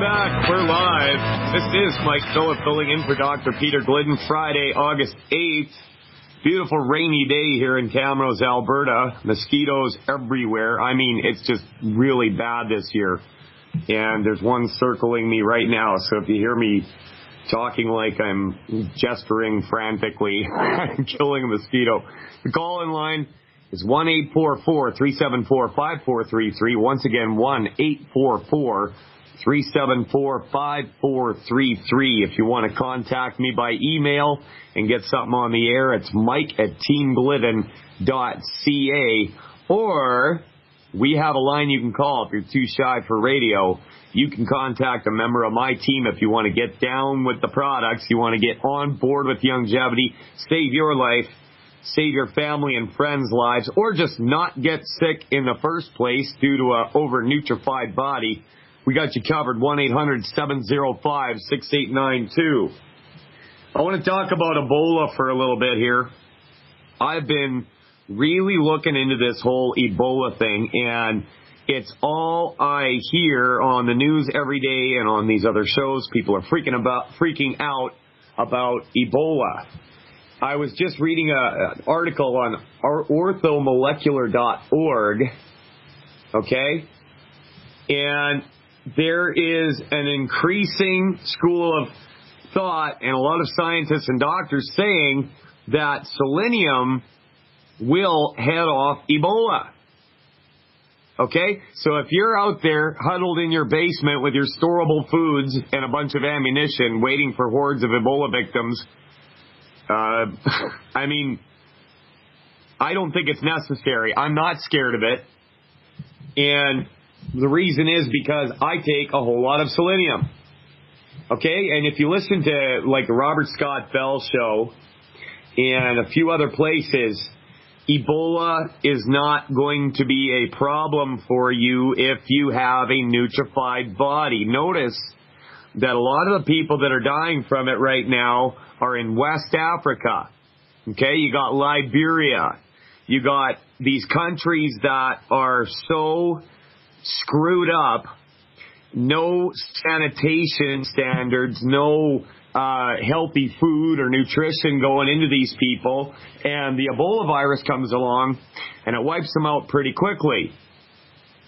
back. We're live. This is Mike Phillip filling in for Dr. Peter Glidden. Friday, August 8th. Beautiful rainy day here in Camrose, Alberta. Mosquitoes everywhere. I mean, it's just really bad this year. And there's one circling me right now. So if you hear me talking like I'm gesturing frantically, I'm killing a mosquito. The call-in line is 1-844-374-5433. Once again, 1-844-374-5433. If you want to contact me by email and get something on the air, it's mike@teamglidden.ca. Or we have a line you can call if you're too shy for radio. You can contact a member of my team if you want to get down with the products, you want to get on board with longevity, save your life, save your family and friends' lives, or just not get sick in the first place due to a over-nutrified body. We got you covered, 1-800-705-6892. I want to talk about Ebola for a little bit here. I've been really looking into this whole Ebola thing, and it's all I hear on the news every day and on these other shows. People are freaking out about Ebola. I was just reading an article on orthomolecular.org, okay? And there is an increasing school of thought and a lot of scientists and doctors saying that selenium will head off Ebola. Okay? So if you're out there huddled in your basement with your storable foods and a bunch of ammunition waiting for hordes of Ebola victims, I mean, I don't think it's necessary. I'm not scared of it. And the reason is because I take a whole lot of selenium. Okay? And if you listen to, like, the Robert Scott Bell show and a few other places, Ebola is not going to be a problem for you if you have a nutrified body. Notice that a lot of the people that are dying from it right now are in West Africa. Okay, you got Liberia. You got these countries that are so screwed up, no sanitation standards, no healthy food or nutrition going into these people, and the Ebola virus comes along and it wipes them out pretty quickly.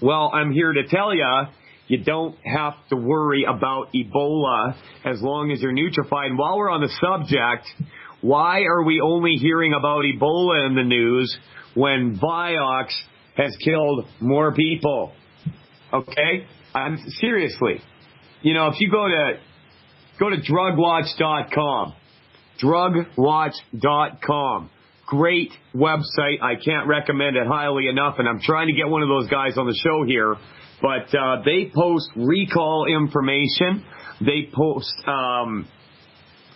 Well, I'm here to tell you, you don't have to worry about Ebola as long as you're nutrified. And while we're on the subject, why are we only hearing about Ebola in the news when Vioxx has killed more people? Okay? Seriously. You know, if you go to drugwatch.com, drugwatch.com. Great website. I can't recommend it highly enough, and I'm trying to get one of those guys on the show here. But they post recall information. They post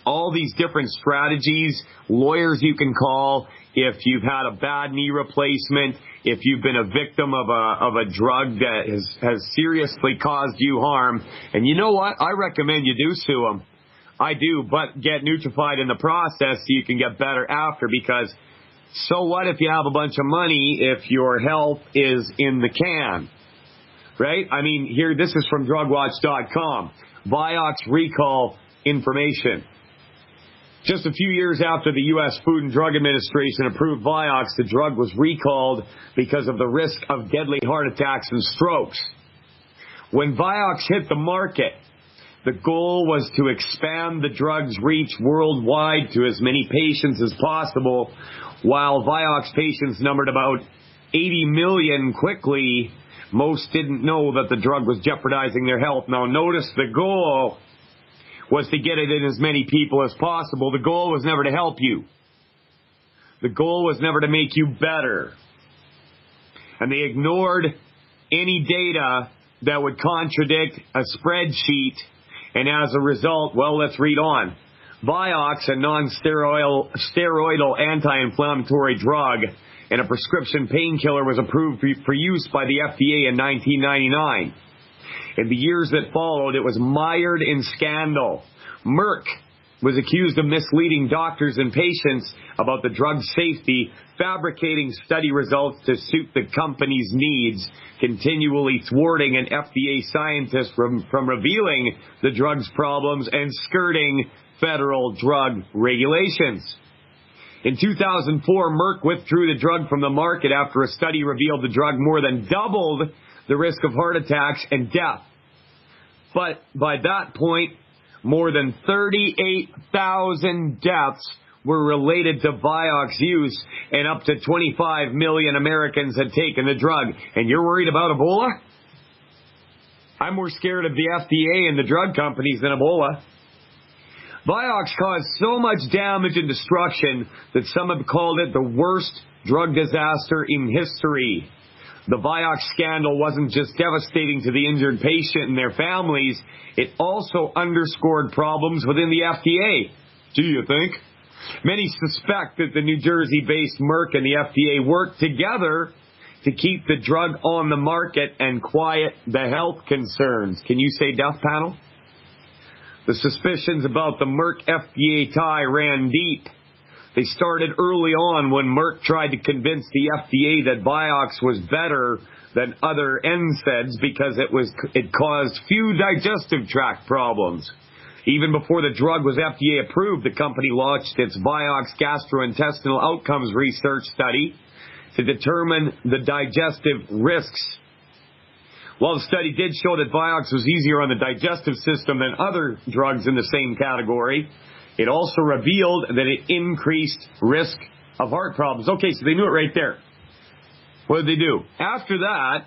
all these different strategies, lawyers you can call if you've had a bad knee replacement, if you've been a victim of a drug that has seriously caused you harm. And you know what? I recommend you do sue them. I do, but get nutrified in the process so you can get better after, because so what if you have a bunch of money if your health is in the can? Right? I mean, here, this is from drugwatch.com. Vioxx recall information. Just a few years after the U.S. Food and Drug Administration approved Vioxx, the drug was recalled because of the risk of deadly heart attacks and strokes. When Vioxx hit the market, the goal was to expand the drug's reach worldwide to as many patients as possible. While Vioxx patients numbered about 80 million quickly, most didn't know that the drug was jeopardizing their health. Now, notice the goal was to get it in as many people as possible. The goal was never to help you. The goal was never to make you better. And they ignored any data that would contradict a spreadsheet. And as a result, well, let's read on. Vioxx, a non-steroidal anti-inflammatory drug and a prescription painkiller, was approved for use by the FDA in 1999. In the years that followed, it was mired in scandal. Merck was accused of misleading doctors and patients about the drug's safety, fabricating study results to suit the company's needs, continually thwarting an FDA scientist from revealing the drug's problems, and skirting federal drug regulations. In 2004, Merck withdrew the drug from the market after a study revealed the drug more than doubled the risk of heart attacks and death. But by that point, more than 38,000 deaths were related to Vioxx use, and up to 25 million Americans had taken the drug. And you're worried about Ebola? I'm more scared of the FDA and the drug companies than Ebola. Vioxx caused so much damage and destruction that some have called it the worst drug disaster in history. The Vioxx scandal wasn't just devastating to the injured patient and their families, it also underscored problems within the FDA. Do you think? Many suspect that the New Jersey-based Merck and the FDA worked together to keep the drug on the market and quiet the health concerns. Can you say death panel? The suspicions about the Merck-FDA tie ran deep. They started early on when Merck tried to convince the FDA that Vioxx was better than other NSAIDs because it caused few digestive tract problems. Even before the drug was FDA approved, the company launched its Vioxx gastrointestinal outcomes research study to determine the digestive risks. While the study did show that Vioxx was easier on the digestive system than other drugs in the same category, it also revealed that it increased risk of heart problems. Okay, so they knew it right there. What did they do? After that,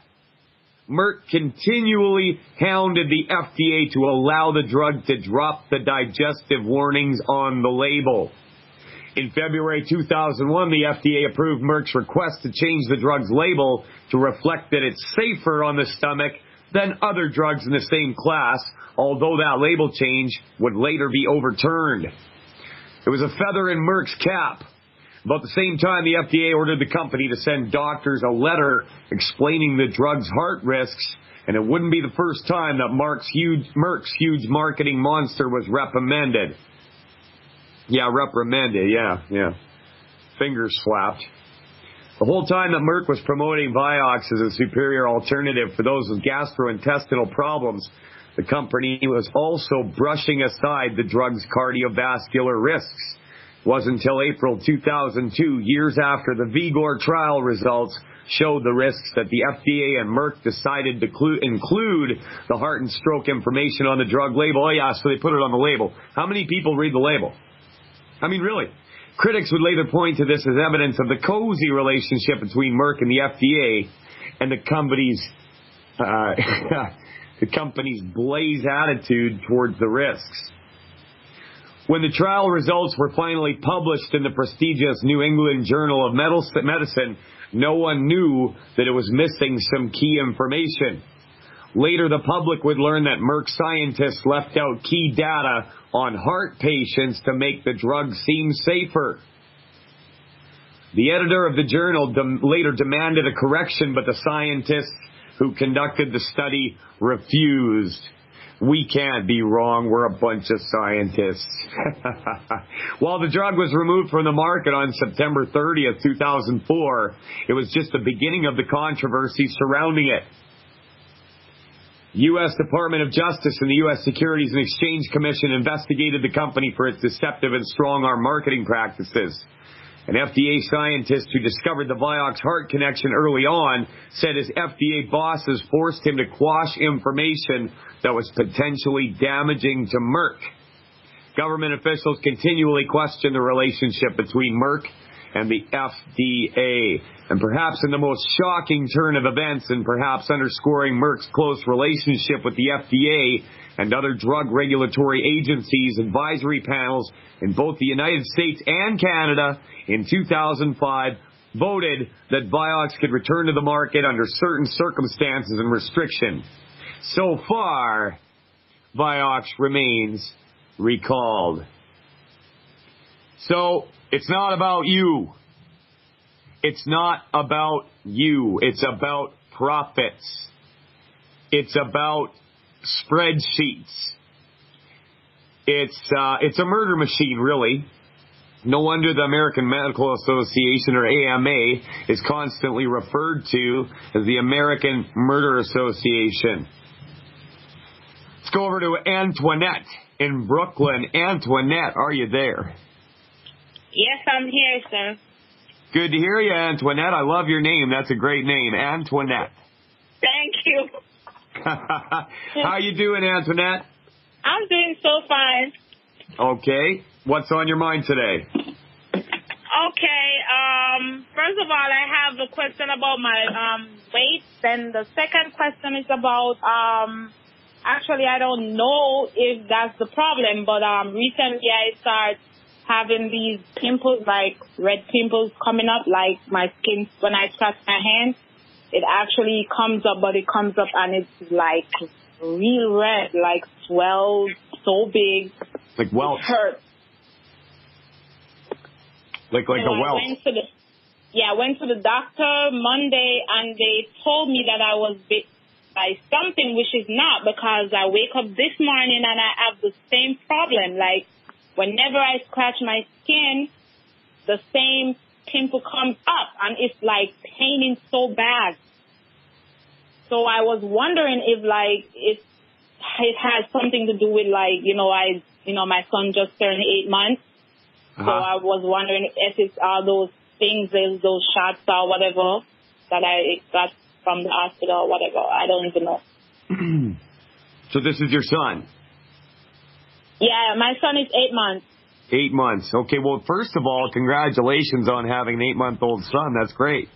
Merck continually hounded the FDA to allow the drug to drop the digestive warnings on the label. In February 2001, the FDA approved Merck's request to change the drug's label to reflect that it's safer on the stomach than other drugs in the same class, although that label change would later be overturned. It was a feather in Merck's cap. About the same time, the FDA ordered the company to send doctors a letter explaining the drug's heart risks, and it wouldn't be the first time that Merck's huge marketing monster was reprimanded. Yeah, Fingers slapped. The whole time that Merck was promoting Vioxx as a superior alternative for those with gastrointestinal problems, the company was also brushing aside the drug's cardiovascular risks. It wasn't until April 2002, years after the Vigor trial results showed the risks, that the FDA and Merck decided to include the heart and stroke information on the drug label. Oh yeah, so they put it on the label. How many people read the label? I mean, really. Critics would later point to this as evidence of the cozy relationship between Merck and the FDA and the company's blaze attitude towards the risks. When the trial results were finally published in the prestigious New England Journal of Medicine, no one knew that it was missing some key information. Later, the public would learn that Merck scientists left out key data on heart patients to make the drug seem safer. The editor of the journal later demanded a correction, but the scientists who conducted the study refused. We can't be wrong. We're a bunch of scientists. While the drug was removed from the market on September 30th, 2004, it was just the beginning of the controversy surrounding it. U.S. Department of Justice and the U.S. Securities and Exchange Commission investigated the company for its deceptive and strong-arm marketing practices. An FDA scientist who discovered the Vioxx heart connection early on said his FDA bosses forced him to quash information that was potentially damaging to Merck. Government officials continually questioned the relationship between Merck and the FDA. And perhaps in the most shocking turn of events, and perhaps underscoring Merck's close relationship with the FDA and other drug regulatory agencies, advisory panels in both the United States and Canada in 2005 voted that Vioxx could return to the market under certain circumstances and restrictions. So far, Vioxx remains recalled. So, it's not about you. It's not about you. It's about profits. It's about spreadsheets. It's a murder machine, really. No wonder the American Medical Association, or AMA, is constantly referred to as the American Murder Association. Let's go over to Antoinette in Brooklyn. Antoinette, are you there? Yes, I'm here, sir. Good to hear you, Antoinette. I love your name. That's a great name, Antoinette. Thank you. How you doing, Antoinette? I'm doing so fine. Okay. What's on your mind today? Okay. First of all, I have a question about my weight. Then the second question is about actually, I don't know if that's the problem, but recently I started having these pimples, like red pimples coming up, like my skin, when I scratch my hand, it actually comes up, but it comes up and it's like real red, like swelled, so big. Like welts? It hurts. Like so a welt? I went to the doctor Monday, and they told me that I was bit by something, which is not, because I wake up this morning and I have the same problem. Like, whenever I scratch my skin, the same pimple comes up, and it's like paining so bad. So I was wondering if, like, it has something to do with, like, my son just turned 8 months. So I was wondering if it's all those things, those shots or whatever that I got from the hospital or whatever. I don't even know. So this is your son? Yeah, my son is 8 months. 8 months. Okay, well, first of all, congratulations on having an 8-month-old son. That's great.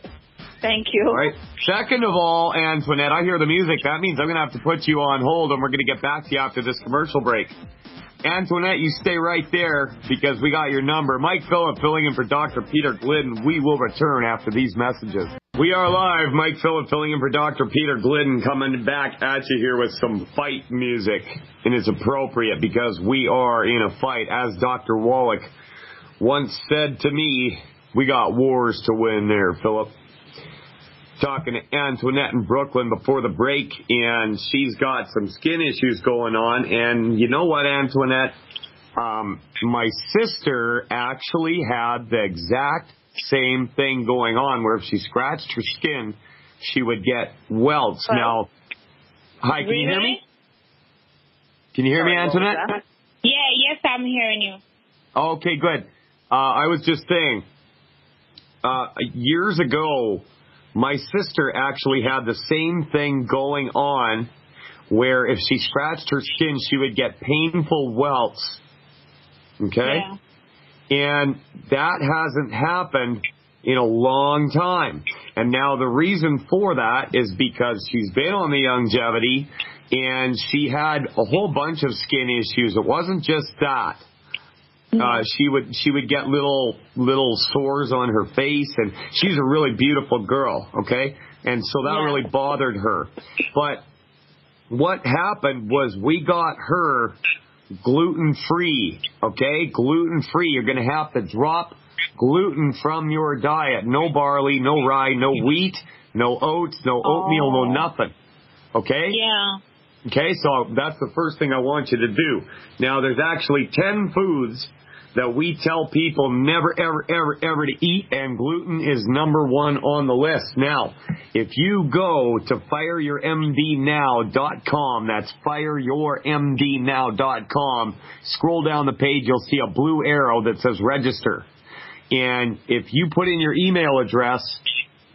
Thank you. All right. Second of all, Antoinette, I hear the music. That means I'm going to have to put you on hold, and we're going to get back to you after this commercial break. Antoinette, you stay right there because we got your number. Mike Phillip filling in for Dr. Peter Glidden. We will return after these messages. We are live. Mike Phillip filling in for Dr. Peter Glidden, coming back at you here with some fight music. And it's appropriate because we are in a fight. As Dr. Wallach once said to me, we got wars to win there, Phillip. Talking to Antoinette in Brooklyn before the break, and she's got some skin issues going on. And you know what, Antoinette? My sister actually had the exact same thing going on, where if she scratched her skin, she would get welts. Now, hi, can you hear me? Can you hear me, Antoinette? Yeah, yes, I'm hearing you. Okay, good. I was just saying, years ago, my sister actually had the same thing going on, where if she scratched her skin, she would get painful welts. Okay? Yeah. And that hasn't happened in a long time. And now the reason for that is because she's been on the longevity, and she had a whole bunch of skin issues. It wasn't just that. She would get little sores on her face, and she's a really beautiful girl, okay? And so that really bothered her. But what happened was we got her gluten-free, okay? Gluten-free. You're going to have to drop gluten from your diet. No barley, no rye, no wheat, no oats, no oatmeal, no nothing, okay? Yeah. Okay, so that's the first thing I want you to do. Now, there's actually 10 foods that we tell people never, ever, ever, ever to eat, and gluten is number one on the list. Now, if you go to fireyourmdnow.com, that's fireyourmdnow.com, scroll down the page, you'll see a blue arrow that says register. And if you put in your email address,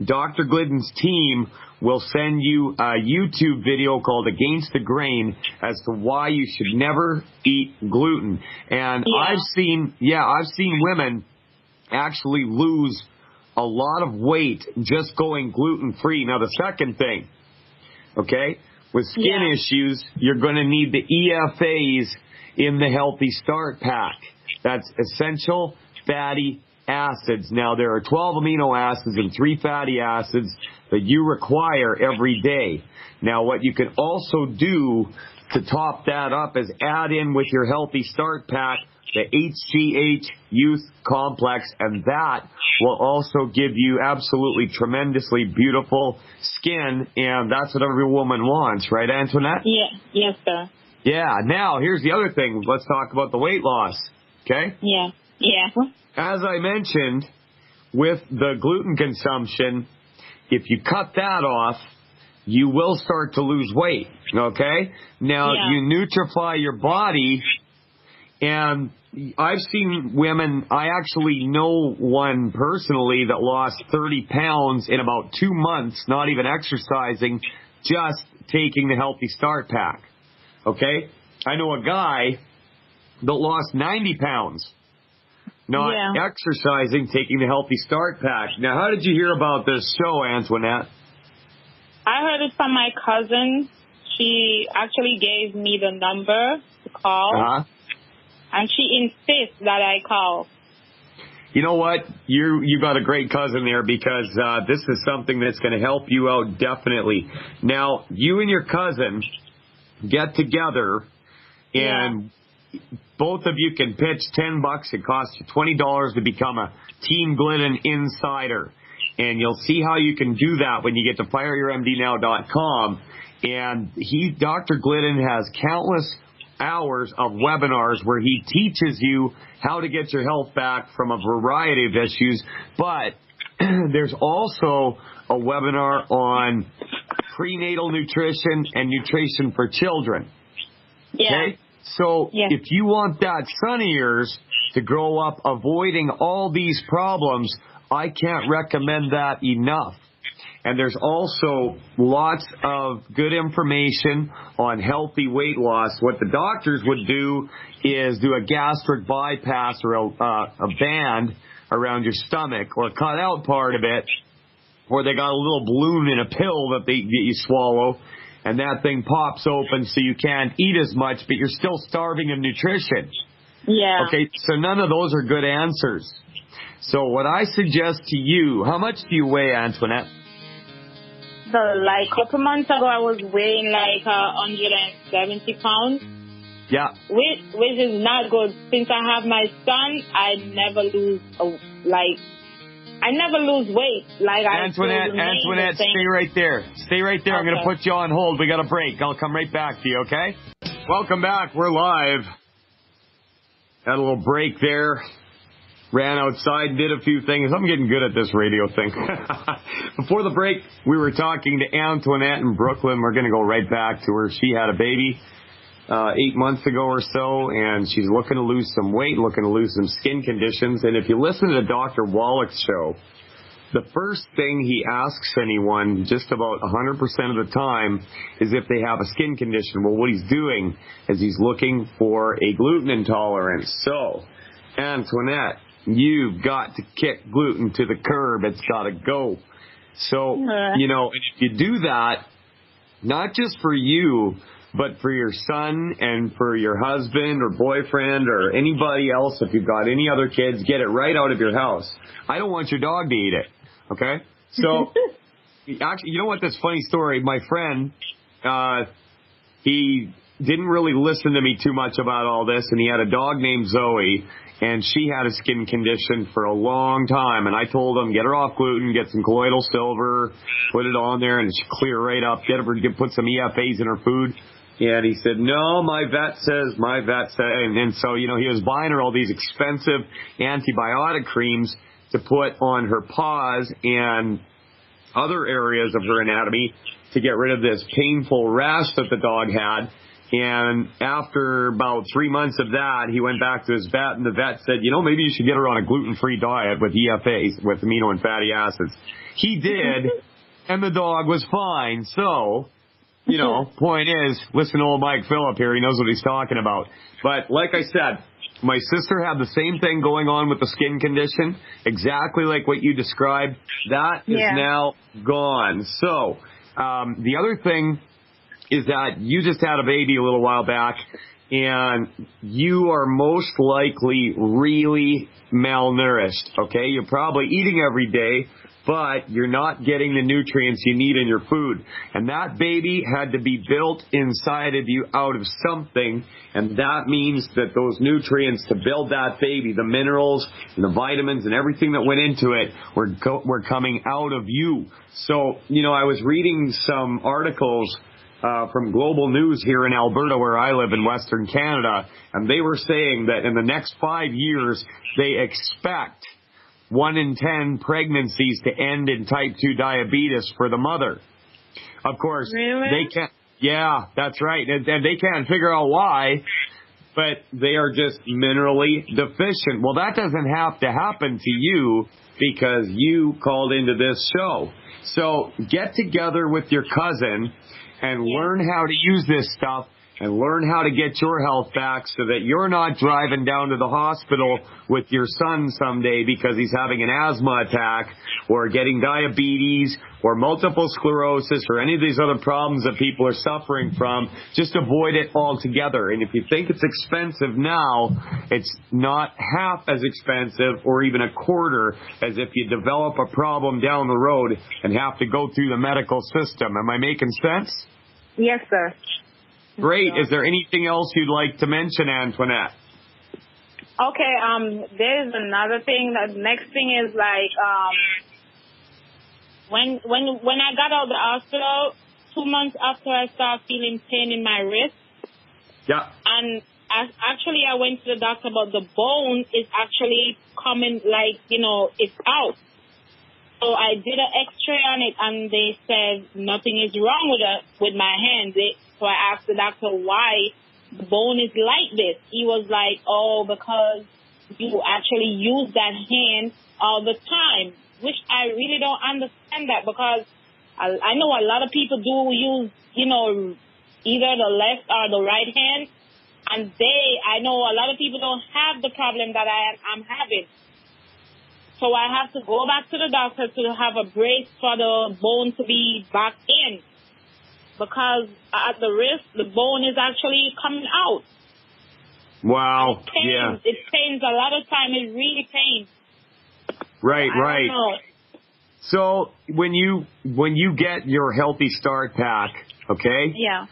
Dr. Glidden's team will send you a YouTube video called Against the Grain as to why you should never eat gluten. And I've seen women actually lose a lot of weight just going gluten-free. Now, the second thing, okay, with skin issues, you're going to need the EFAs in the Healthy Start Pack. That's essential fatty acids. Now, there are 12 amino acids and 3 fatty acids that you require every day. Now, what you can also do to top that up is add in with your Healthy Start Pack the HGH Youth Complex, and that will also give you absolutely tremendously beautiful skin, and that's what every woman wants, right, Antoinette? Yeah, yes, sir. Yeah. Now, here's the other thing. Let's talk about the weight loss. Okay? Yeah. Yeah. As I mentioned, with the gluten consumption, if you cut that off, you will start to lose weight. Okay? Now, you nutrify your body, and I've seen women, I actually know one personally that lost 30 pounds in about 2 months, not even exercising, just taking the Healthy Start Pack. Okay? I know a guy that lost 90 pounds, not exercising, taking the Healthy Start Pack. Now, how did you hear about this show, Antoinette? I heard it from my cousin. She actually gave me the number to call. Uh-huh. And she insists that I call. You know what? You got a great cousin there, because this is something that's going to help you out definitely. Now, you and your cousin get together, and both of you can pitch $10. It costs you $20 to become a Team Glidden Insider. And you'll see how you can do that when you get to fireyourmdnow.com. And Dr. Glidden has countless hours of webinars where he teaches you how to get your health back from a variety of issues. But there's also a webinar on prenatal nutrition and nutrition for children. Okay? So if you want that son of yours to grow up avoiding all these problems, I can't recommend that enough. And there's also lots of good information on healthy weight loss. What the doctors would do is do a gastric bypass or a band around your stomach, or cut out part of it, or they got a little balloon in a pill that you swallow, and that thing pops open so you can't eat as much, but you're still starving of nutrition. Yeah. Okay, so none of those are good answers. So what I suggest to you, how much do you weigh, Antoinette? So, like, a couple months ago, I was weighing like 170 pounds. Yeah. Which is not good. Since I have my son, I never lose weight. Like, Antoinette, stay right there. Stay right there. Okay. I'm going to put you on hold. We got a break. I'll come right back to you, okay? Welcome back. We're live. Had a little break there. Ran outside, did a few things. I'm getting good at this radio thing. Before the break, we were talking to Antoinette in Brooklyn. We're going to go right back to her. She had a baby 8 months ago or so, and she's looking to lose some weight, looking to lose some skin conditions. And if you listen to Dr. Wallach's show, the first thing he asks anyone just about 100% of the time is if they have a skin condition. Well, what he's doing is he's looking for a gluten intolerance. So, Antoinette, you've got to kick gluten to the curb. It's got to go. So, if you do that, not just for you, but for your son and for your husband or boyfriend or anybody else, if you've got any other kids, get it right out of your house. I don't want your dog to eat it. Okay? So, actually, you know what? This funny story. My friend, he didn't really listen to me too much about all this, and he had a dog named Zoe, and she had a skin condition for a long time. And I told him, get her off gluten, get some colloidal silver, put it on there, and it should clear right up. Put some EFAs in her food. And he said, no, my vet says. And so, he was buying her all these expensive antibiotic creams to put on her paws and other areas of her anatomy to get rid of this painful rash that the dog had. And after about 3 months of that, he went back to his vet, and the vet said, maybe you should get her on a gluten-free diet with EFAs, with amino and fatty acids. He did, and the dog was fine. So, point is, listen to old Mike Phillip here. He knows what he's talking about. But like I said, my sister had the same thing going on with the skin condition, exactly like what you described. That is now gone. So, the other thing is that you just had a baby a little while back, and you are most likely really malnourished, okay? You're probably eating every day, but you're not getting the nutrients you need in your food. And that baby had to be built inside of you out of something, and that means that those nutrients to build that baby, the minerals and the vitamins and everything that went into it, were coming out of you. So, I was reading some articles from Global News here in Alberta, where I live in Western Canada, and they were saying that in the next 5 years, they expect 1 in 10 pregnancies to end in type 2 diabetes for the mother. Of course, they can't. Yeah, that's right. And they can't figure out why, but they are just minerally deficient. Well, that doesn't have to happen to you because you called into this show. So get together with your cousin and learn how to use this stuff and learn how to get your health back so that you're not driving down to the hospital with your son someday because he's having an asthma attack or getting diabetes or multiple sclerosis or any of these other problems that people are suffering from. Just avoid it altogether. And if you think it's expensive now, it's not half as expensive or even a quarter as if you develop a problem down the road and have to go through the medical system. Am I making sense? Yes, sir. Great. Is there anything else you'd like to mention, Antoinette? Okay, there's another thing. The next thing is like, when I got out of the hospital, 2 months after I started feeling pain in my wrist. Yeah. And I went to the doctor, but the bone is actually coming, like, it's out. So I did an X-ray on it, and they said nothing is wrong with my hand. So I asked the doctor why the bone is like this. He was like, oh, because you actually use that hand all the time, which I really don't understand that because I know a lot of people do use, either the left or the right hand. And I know a lot of people don't have the problem that I'm having. So I have to go back to the doctor to have a brace for the bone to be back in. Because at the wrist, the bone is actually coming out. Wow. Yeah. It pains a lot of time. It really pains. Right, right. So when you get your Healthy Start Pack, okay? Yeah.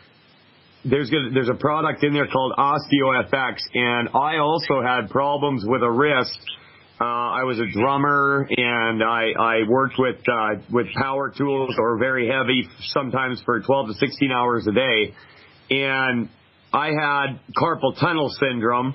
There's a product in there called OsteoFX, and I also had problems with a wrist. I was a drummer, and I worked with power tools that were very heavy, sometimes for 12 to 16 hours a day. And I had carpal tunnel syndrome,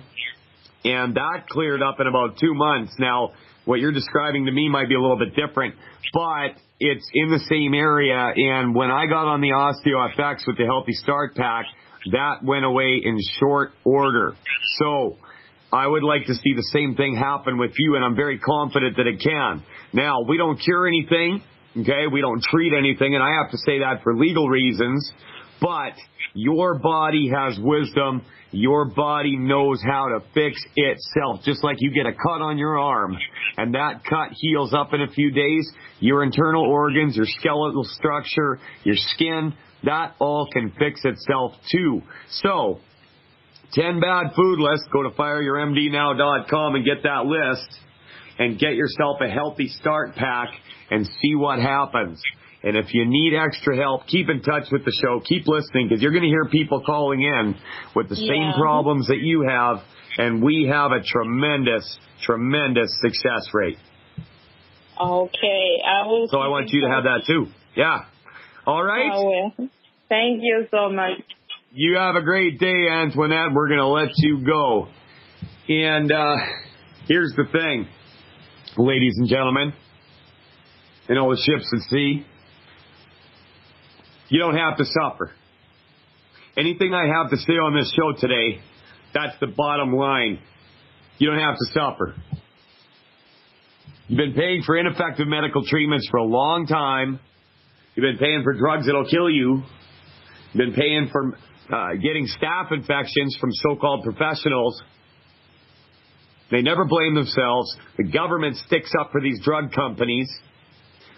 and that cleared up in about 2 months. Now, what you're describing to me might be a little bit different, but it's in the same area. And when I got on the OsteoFX with the Healthy Start Pack, that went away in short order. So I would like to see the same thing happen with you, and I'm very confident that it can. Now, we don't cure anything, okay? We don't treat anything, and I have to say that for legal reasons, but your body has wisdom. Your body knows how to fix itself, just like you get a cut on your arm, and that cut heals up in a few days. Your internal organs, your skeletal structure, your skin, that all can fix itself too. So, 10 bad food list. Go to fireyourmdnow.com and get that list and get yourself a Healthy Start Pack and see what happens. And if you need extra help, keep in touch with the show. Keep listening because you're going to hear people calling in with the same problems that you have, and we have a tremendous, tremendous success rate. Okay. So I want you to have that too. Yeah. All right? I will. Thank you so much. You have a great day, Antoinette. We're going to let you go. And here's the thing, ladies and gentlemen, and all the ships at sea, you don't have to suffer. Anything I have to say on this show today, that's the bottom line. You don't have to suffer. You've been paying for ineffective medical treatments for a long time. You've been paying for drugs that'll kill you. You've been paying for getting staph infections from so-called professionals. They never blame themselves. The government sticks up for these drug companies.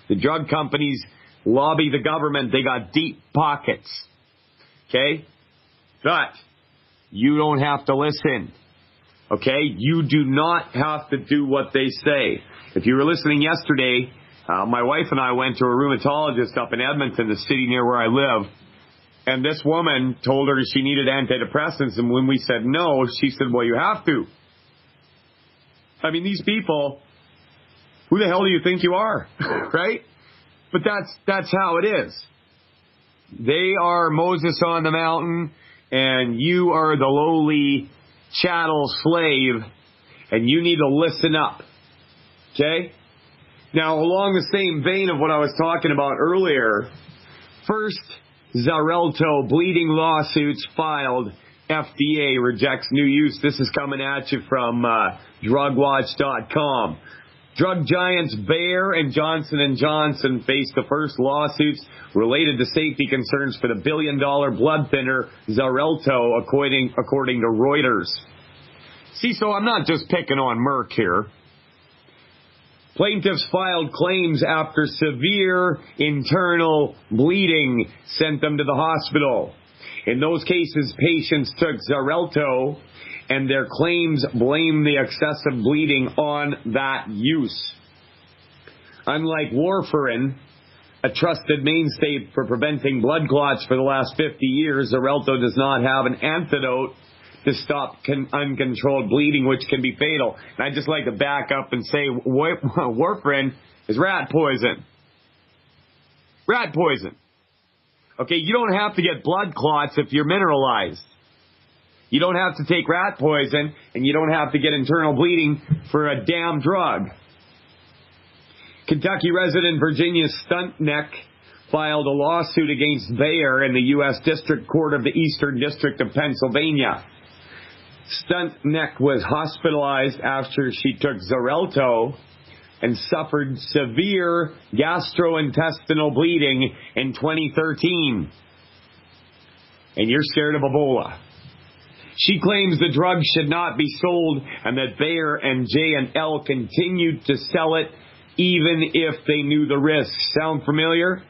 The drug companies lobby the government. They got deep pockets. Okay? But you don't have to listen. Okay? You do not have to do what they say. If you were listening yesterday, my wife and I went to a rheumatologist up in Edmonton, the city near where I live. And this woman told her she needed antidepressants, and when we said no, she said, well, you have to. I mean, these people, who the hell do you think you are, right? But that's how it is. They are Moses on the mountain, and you are the lowly chattel slave, and you need to listen up. Okay? Now, along the same vein of what I was talking about earlier, first Xarelto bleeding lawsuits filed. FDA rejects new use. This is coming at you from drugwatch.com. Drug giants Bayer and Johnson & Johnson face the first lawsuits related to safety concerns for the billion-dollar blood thinner Xarelto, according to Reuters. See, so I'm not just picking on Merck here. Plaintiffs filed claims after severe internal bleeding sent them to the hospital. In those cases, patients took Xarelto, and their claims blame the excessive bleeding on that use. Unlike warfarin, a trusted mainstay for preventing blood clots for the last 50 years, Xarelto does not have an antidote to stop uncontrolled bleeding, which can be fatal. And I'd just like to back up and say warfarin is rat poison. Rat poison. Okay, you don't have to get blood clots if you're mineralized. You don't have to take rat poison, and you don't have to get internal bleeding for a damn drug. Kentucky resident Virginia Stuntneck filed a lawsuit against Bayer in the U.S. District Court of the Eastern District of Pennsylvania. Stuntneck was hospitalized after she took Xarelto and suffered severe gastrointestinal bleeding in 2013. And you're scared of Ebola. She claims the drug should not be sold and that Bayer and J&L continued to sell it even if they knew the risks. Sound familiar?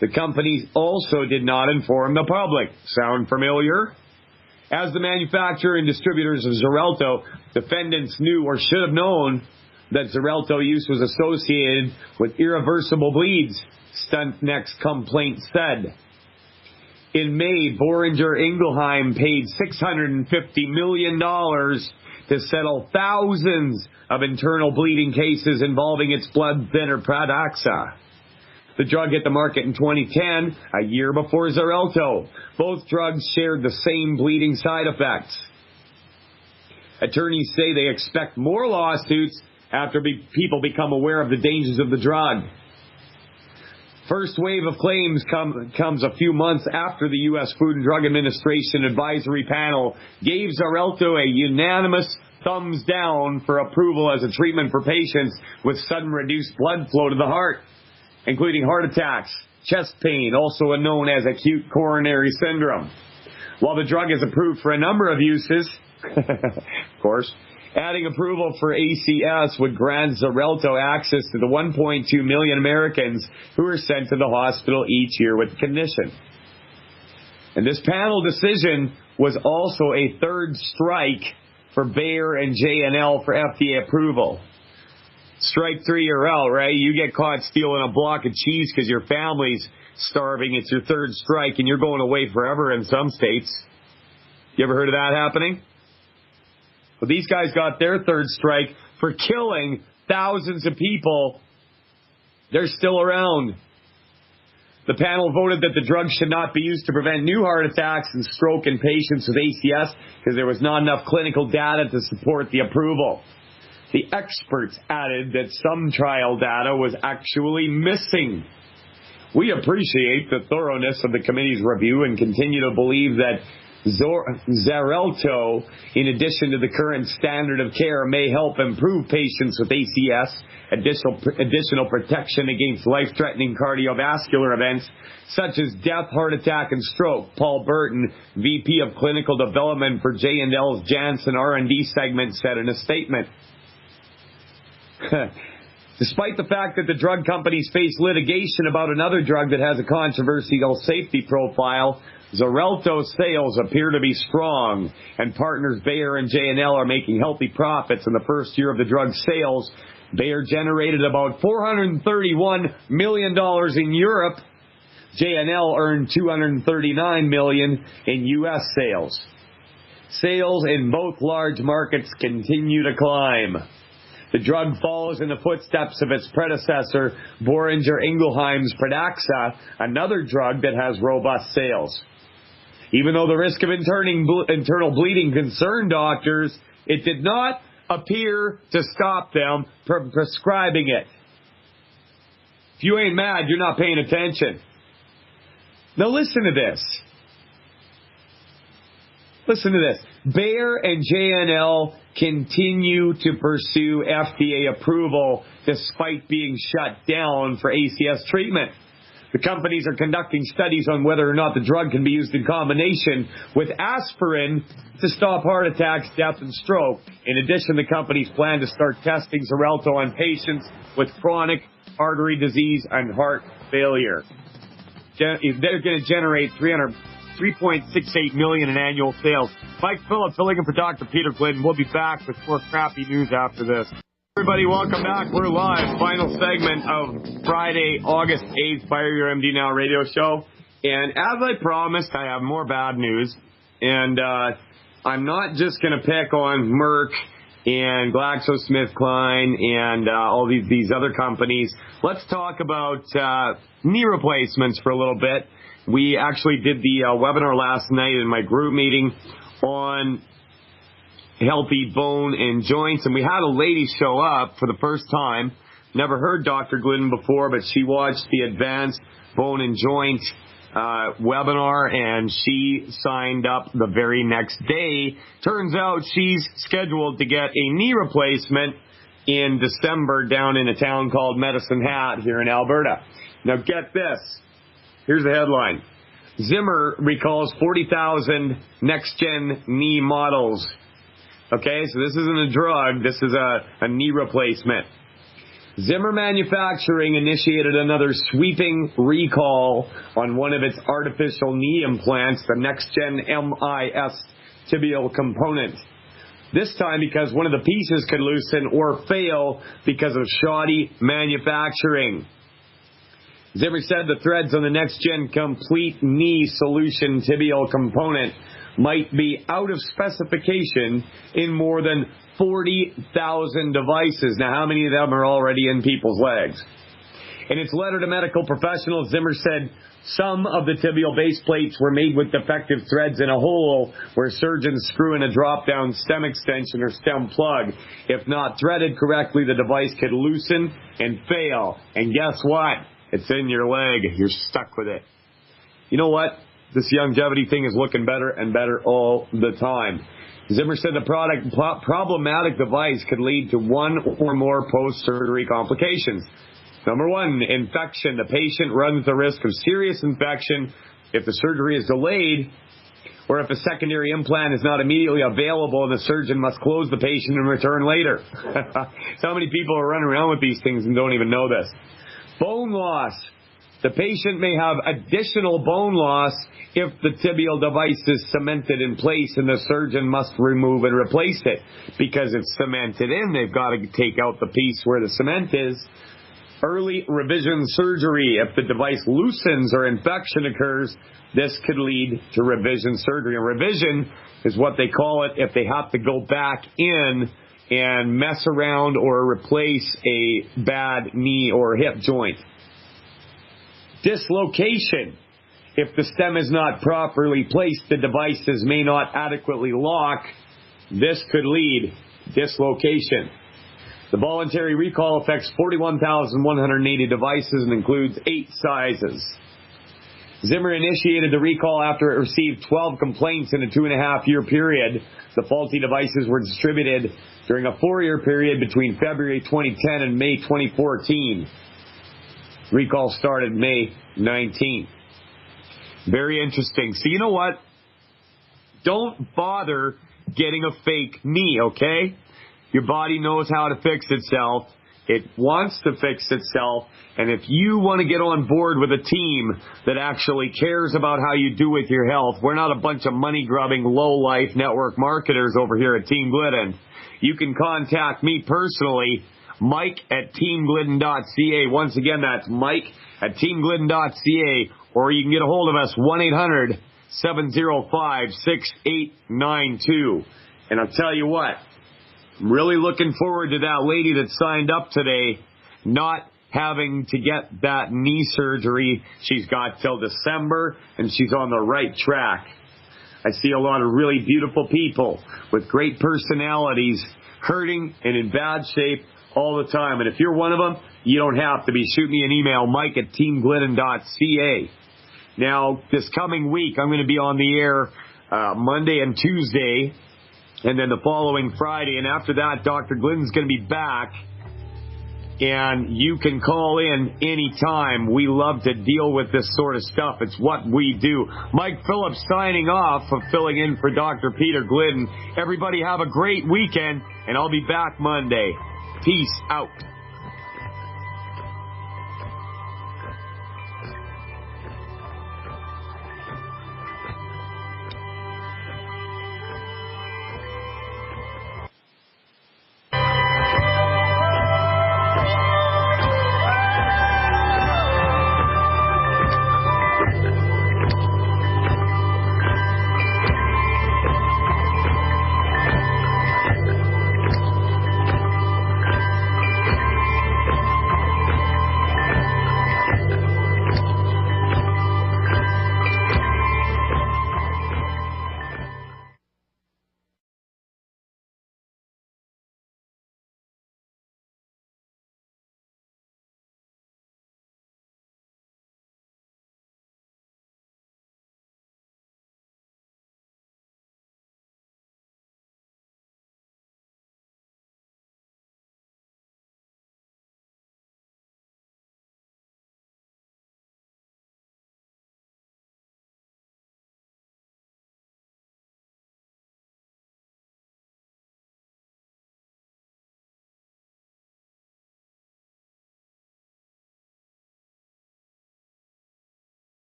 The companies also did not inform the public. Sound familiar? As the manufacturer and distributors of Xarelto, defendants knew or should have known that Xarelto use was associated with irreversible bleeds, Stuntneck's complaint said. In May, Boehringer Ingelheim paid $650 million to settle thousands of internal bleeding cases involving its blood thinner Pradaxa. The drug hit the market in 2010, a year before Xarelto. Both drugs shared the same bleeding side effects. Attorneys say they expect more lawsuits after people become aware of the dangers of the drug. First wave of claims comes a few months after the U.S. Food and Drug Administration advisory panel gave Xarelto a unanimous thumbs down for approval as a treatment for patients with sudden reduced blood flow to the heart, including heart attacks, chest pain, also known as acute coronary syndrome. While the drug is approved for a number of uses, of course, adding approval for ACS would grant Xarelto access to the 1.2 million Americans who are sent to the hospital each year with the condition. And this panel decision was also a third strike for Bayer and J&L for FDA approval. Strike 3, you're out, right? You get caught stealing a block of cheese because your family's starving. It's your third strike, and you're going away forever in some states. You ever heard of that happening? Well, these guys got their third strike for killing thousands of people. They're still around. The panel voted that the drug should not be used to prevent new heart attacks and stroke in patients with ACS because there was not enough clinical data to support the approval. The experts added that some trial data was actually missing. We appreciate the thoroughness of the committee's review and continue to believe that Xarelto, in addition to the current standard of care, may help improve patients with ACS, additional protection against life-threatening cardiovascular events such as death, heart attack, and stroke. Paul Burton, VP of Clinical Development for J&L's Janssen R&D segment, said in a statement. Despite the fact that the drug companies face litigation about another drug that has a controversial safety profile, Xarelto sales appear to be strong, and partners Bayer and J&L are making healthy profits. In the first year of the drug's sales, Bayer generated about $431 million in Europe. J&L earned $239 million in U.S. sales. Sales in both large markets continue to climb. The drug follows in the footsteps of its predecessor, Boehringer Ingelheim's Pradaxa, another drug that has robust sales. Even though the risk of internal bleeding concerned doctors, it did not appear to stop them from prescribing it. If you ain't mad, you're not paying attention. Now listen to this. Listen to this. Bayer and JNL continue to pursue FDA approval despite being shut down for ACS treatment. The companies are conducting studies on whether or not the drug can be used in combination with aspirin to stop heart attacks, death, and stroke. In addition, the companies plan to start testing Xarelto on patients with chronic artery disease and heart failure. They're going to generate $3.68 million in annual sales. Mike Phillips, filling in for Dr. Peter Glidden. We'll be back with more crappy news after this. Everybody, welcome back. We're live. Final segment of Friday, August 8th, Fire Your MD Now radio show. And as I promised, I have more bad news. And I'm not just going to pick on Merck and GlaxoSmithKline and all these other companies. Let's talk about knee replacements for a little bit. We actually did the webinar last night in my group meeting on healthy bone and joints, and we had a lady show up for the first time. Never heard Dr. Glidden before, but she watched the advanced bone and joint webinar, and she signed up the very next day. Turns out she's scheduled to get a knee replacement in December down in a town called Medicine Hat here in Alberta. Now get this. Here's the headline. Zimmer recalls 40,000 next-gen knee models. Okay, so this isn't a drug. This is a knee replacement. Zimmer Manufacturing initiated another sweeping recall on one of its artificial knee implants, the next-gen MIS tibial component. This time because one of the pieces could loosen or fail because of shoddy manufacturing. Zimmer said the threads on the next-gen complete knee solution tibial component might be out of specification in more than 40,000 devices. Now, how many of them are already in people's legs? In its letter to medical professionals, Zimmer said some of the tibial base plates were made with defective threads in a hole where surgeons screw in a drop-down stem extension or stem plug. If not threaded correctly, the device could loosen and fail. And guess what? It's in your leg. You're stuck with it. You know what? This longevity thing is looking better and better all the time. Zimmer said the problematic device could lead to one or more post-surgery complications. Number one, infection. The patient runs the risk of serious infection if the surgery is delayed or if a secondary implant is not immediately available and the surgeon must close the patient and return later. So many people are running around with these things and don't even know this. Bone loss. The patient may have additional bone loss if the tibial device is cemented in place and the surgeon must remove and replace it. Because it's cemented in, they've got to take out the piece where the cement is. Early revision surgery. If the device loosens or infection occurs, this could lead to revision surgery. And revision is what they call it if they have to go back in and mess around or replace a bad knee or hip joint. Dislocation. If the stem is not properly placed, the devices may not adequately lock. This could lead to dislocation. The voluntary recall affects 41,180 devices and includes 8 sizes. Zimmer initiated the recall after it received 12 complaints in a 2.5-year period. The faulty devices were distributed during a 4-year period between February 2010 and May 2014. Recall started May 19th. Very interesting. So you know what? Don't bother getting a fake knee, okay? Your body knows how to fix itself. It wants to fix itself. And if you want to get on board with a team that actually cares about how you do with your health, we're not a bunch of money-grubbing, low-life network marketers over here at Team Glidden. You can contact me personally, Mike at teamglidden.ca. Once again, that's Mike at teamglidden.ca. Or you can get a hold of us, 1-800-705-6892. And I'll tell you what, I'm really looking forward to that lady that signed up today not having to get that knee surgery. She's got till December, and she's on the right track. I see a lot of really beautiful people with great personalities hurting and in bad shape all the time. And if you're one of them, you don't have to be. Shoot me an email, mike@teamglidden.ca. Now, this coming week, I'm going to be on the air Monday and Tuesday, and then the following Friday. And after that, Dr. Glidden's going to be back. And you can call in anytime. We love to deal with this sort of stuff. It's what we do. Mike Phillips signing off of filling in for Dr. Peter Glidden. Everybody have a great weekend, and I'll be back Monday. Peace out.